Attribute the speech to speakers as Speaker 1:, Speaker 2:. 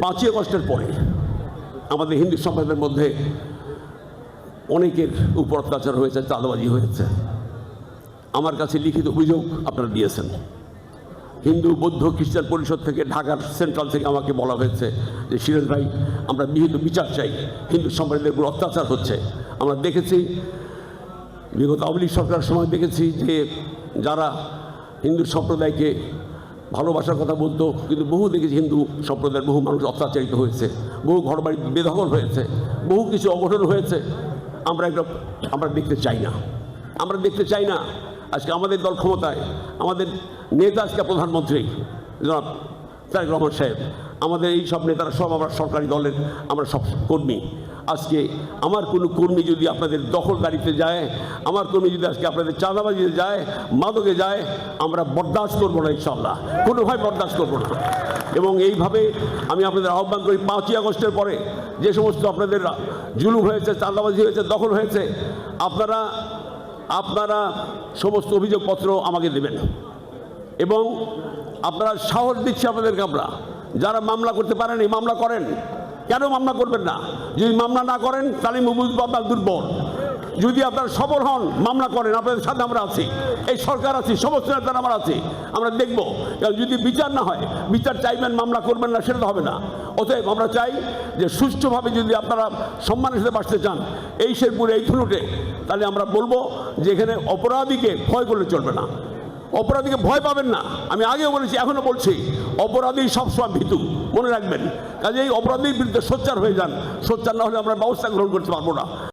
Speaker 1: 5ই আগস্টের পরে আমাদের হিন্দু সম্প্রদায়ের মধ্যে অনেকের উপর অত্যাচার হয়েছে, চাঁদাবাজি হয়েছে। আমার কাছে লিখিত অভিযোগ আপনারা দিয়েছেন। হিন্দু বৌদ্ধ খ্রিস্টান পরিষদ থেকে ঢাকার সেন্ট্রাল থেকে আমাকে বলা হয়েছে যে সিরাজ ভাই, আমরা বিহিত বিচার চাই, হিন্দু সম্প্রদায়ের উপর অত্যাচার হচ্ছে। আমরা দেখেছি বিগত আওয়ামী লীগ সরকারের সময় দেখেছি যে যারা হিন্দু সম্প্রদায়কে ভালোবাসার কথা বলতো, কিন্তু বহু দেখেছি হিন্দু সম্প্রদায়ের বহু মানুষ অত্যাচারিত হয়েছে, বহু ঘরবাড়ি বেদখল হয়েছে, বহু কিছু অঘটন হয়েছে। আমরা দেখতে চাই না, আমরা দেখতে চাই না। আজকে আমাদের দল ক্ষমতায়, আমাদের নেতা আজকে প্রধানমন্ত্রী জনাব তারেক রহমান সাহেব, আমাদের এই সব নেতারা সব আমরা সরকারি দলের, আমরা সব কর্মী। আজকে আমার কোনো কর্মী যদি আপনাদের দখলদারিতে যায়, আমার কর্মী যদি আজকে আপনাদের চাঁদাবাজিতে যায়, মাদকে যায়, আমরা বরদাস্ত করবো না, ইনশাআল্লাহ কোনোভাবে বরদাস্ত করবো না। এবং এইভাবে আমি আপনাদের আহ্বান করি, 5ই আগস্টের পরে যে সমস্ত আপনাদের জুলুম হয়েছে, চাঁদাবাজি হয়েছে, দখল হয়েছে, আপনারা সমস্ত অভিযোগপত্র আমাকে দেবেন। এবং আপনারা সাহস দিচ্ছে আপনাদেরকে, আমরা যারা মামলা করতে পারেন এই মামলা করেন। কেন মামলা করবেন না? যদি মামলা না করেন তাহলে বুঝবো আপনার দুর্বল। যদি আপনারা সবল হন, মামলা করেন, আপনাদের সাথে আমরা আছি, এই সরকার আছি, সমস্ত নেতারা আমরা আছি, আমরা দেখব। কারণ যদি বিচার না হয়, বিচার চাইবেন, মামলা করবেন না, সেটা তো হবে না। অতএব আমরা চাই যে সুষ্ঠুভাবে যদি আপনারা সম্মানের সাথে বাঁচতে চান এই শেরপুরে, এই থুনুটে, তাহলে আমরা বলবো যে এখানে অপরাধীকে ভয় করলে চলবে না, অপরাধীকে ভয় পাবেন না। আমি আগেও বলেছি, এখনও বলছি, অপরাধী সবসময় ভীতু, মনে রাখবেন। কাজে এই অপরাধীর বিরুদ্ধে সোচ্চার হয়ে যান। সোচ্চার না হলে আমরা ব্যবস্থা গ্রহণ করতে পারবো না।